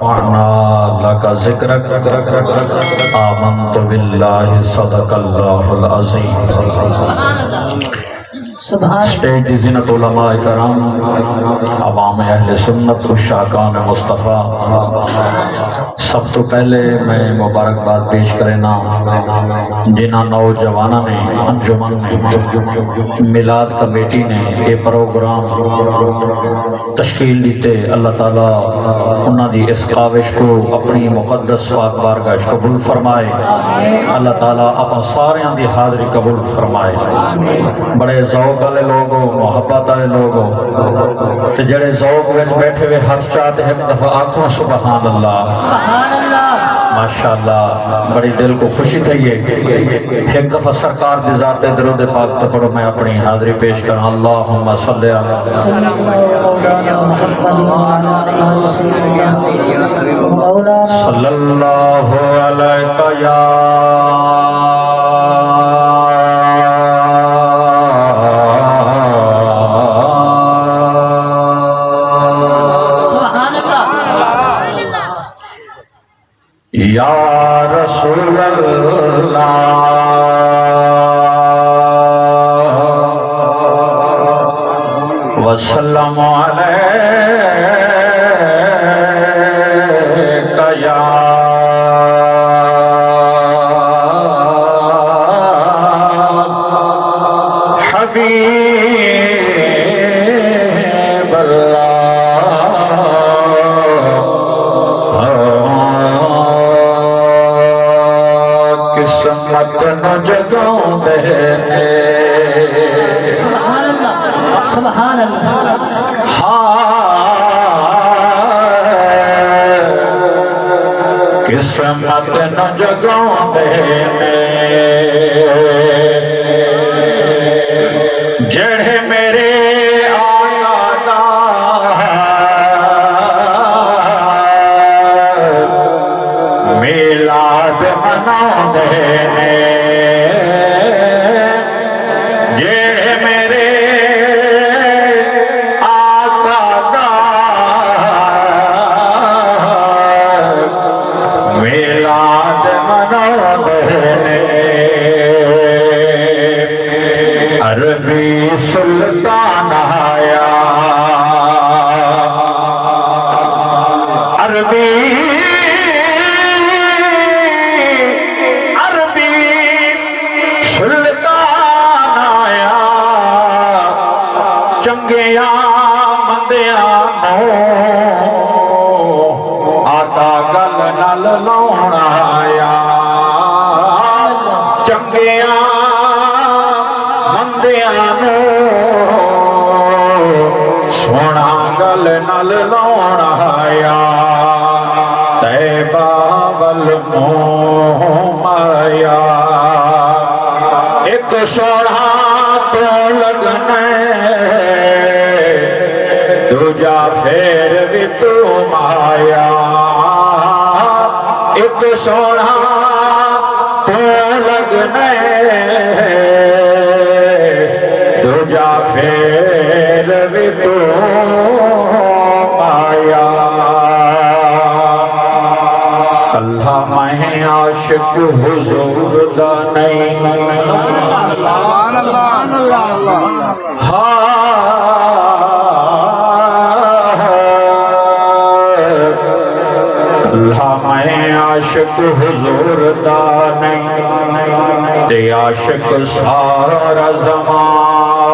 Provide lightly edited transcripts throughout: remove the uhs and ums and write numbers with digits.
ورنا لك ذکرک آمنت باللہ صدق اللہ العظیم۔ اسٹیج دی زینت علماء کرام، عوام اہل سنت اشاقان مصطفیٰ، سب تو پہلے میں مبارکباد پیش کرنا جنہاں نوجوانوں نے انجمن نے میلاد کمیٹی نے یہ پروگرام تشکیل دیتے، اللہ تعالیٰ انہاں دی اس کاوش کو اپنی مقدس پاک بارگاہ قبول فرمائے، اللہ تعالیٰ اپنا ساریاں دی حاضری قبول فرمائے۔ بڑے ذوق والے لوگ ہو، محبت والے لوگ ہو، تے جڑے ذوق وچ بیٹھے ہوئے ہاتھ چاہتے ایک دفعہ آنکھوں سبحان اللہ، ماشاءاللہ، بڑی دل کو خوشی تھی ہے۔ ایک دفعہ سرکار دی ذات درود پاک تے پڑھو، میں اپنی حاضری پیش کروں۔ اللہم صلی علی صلی اللہ علیہ یا یا رسول اللہ وسلم علیک یا حبیب قسمت نو جگوں دینے، سبحان اللہ سبحان اللہ، قسمت نو جگوں دینے جڑے میرے آقا دا میلاد مناؤں دینے، جڑے میرے آقا دا میلاد مناؤں دینے۔ عربی سلطان آیا، عربی سلطان آیا، چنگیاں مندیاں نو آتا گل نال لاؤن آیا، چنگیاں مندیاں نو سونا گل نال لاؤن آیا، طیبہ ول موم آیا، ایک سوڑا تو لگنے دوجا پھر بھی تم آیا، ایک سوڑا تو لگنے دوجا پھر بھی تم آیا۔ اللہ میں عاشق حضور دا نہیں، اللہ میں عاشق حضور دا نہیں، تے عاشق سارا زمانہ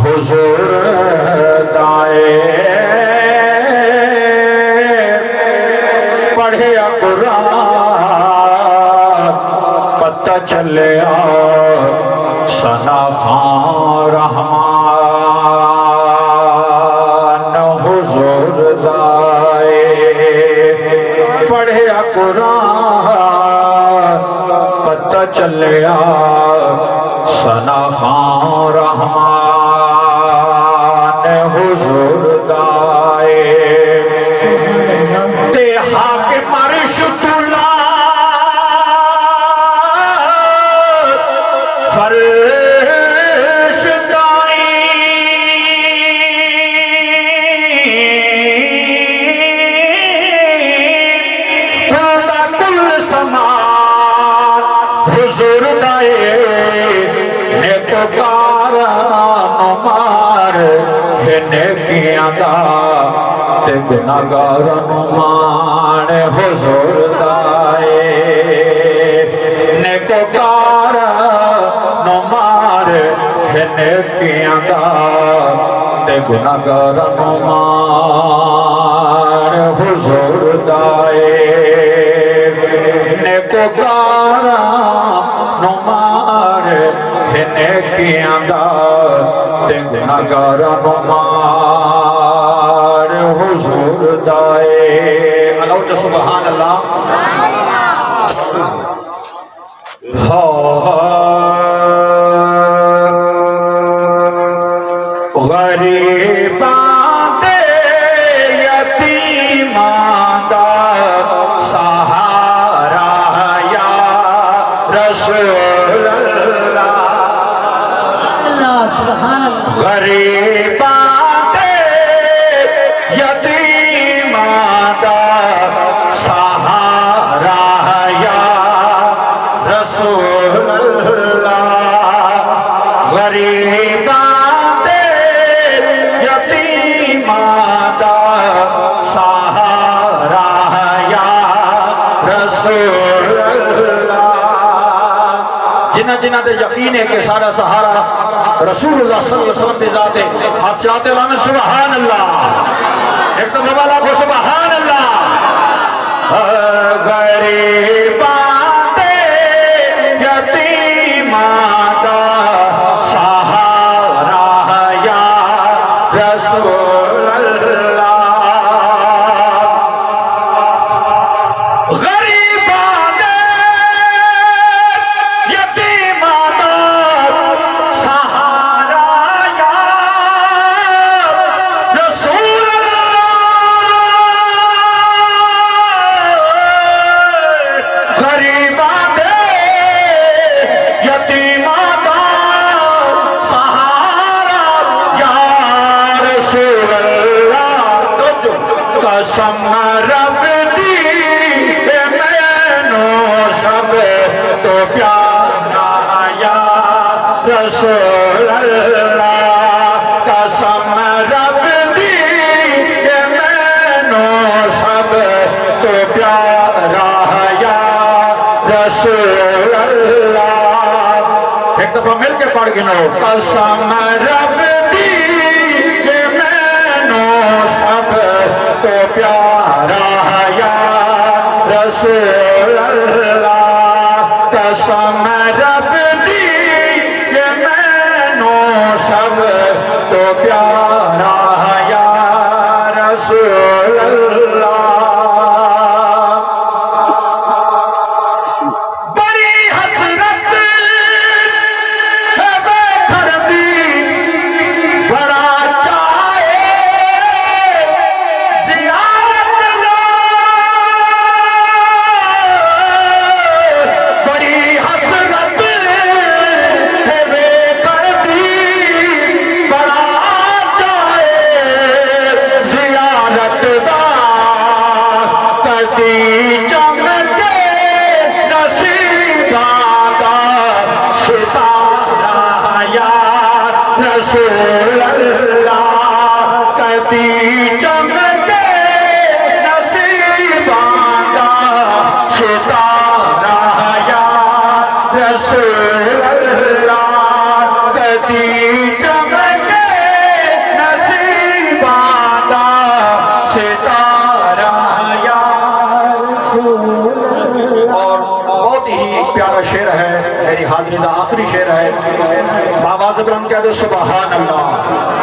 حضور دائے، پڑھیا قرآن پتہ چلیا ثنا خان رحمان حضور دائے، پڑھیا قرآن پتہ چلیا ثنا خان رحمان حضور دائے، تے حاکم عرش تولا فرش دائی، سمان حضور دائے نیکوکار نمار ہے نیکیاں دا تے گناہگار نمان حضور دائے نیکوکار نمار ہے نیکیاں دا تے گناہگار نمان حضور دائے نیکوکار نمار ہے نیکیاں دا تے گناہگار نمار حضور دائے اللہ جو سبحان اللہ غریباں دے یتیماں دا سہارا یا رسول اللہ اللہ سبحان اللہ غریباں دے یتیماں دا سہارا یا رسول اللہ غریباں جنہ تے یقین ہے کہ سارا سہارا رسول اللہ صلی اللہ علیہ وسلم دے ذات ہے آپ چاہتے ہو ہمیں سبحان اللہ ایک تو بابا کو سبحان اللہ غریباں دے یتیماں دا سہارا یا رسول اللہ غریباں دے قسم رب دی مینو سب تو پیارا یا رسول اللہ قسم رب دی مینو سب تو پیارا یا رسول اللہ ایک دفعہ مل کے پڑھ گنو قسم رب دی مینو سب تو پیارا یا رسول اللہ قسم رب دی کہ مینو سب تو پیارا یا رسول اللہ بڑی حسرت ہے بے خردی بڑا رسول اللہ کتی چمکے نصیباں دا ستارہ یا رسول اللہ کتی چمکے نصیباں دا ستارہ یا رسول اللہ اور بہت ہی پیارا شعر ہے میری حاضری دا آخری شعر ہے بابا زبران کہہ دو سبحان اللہ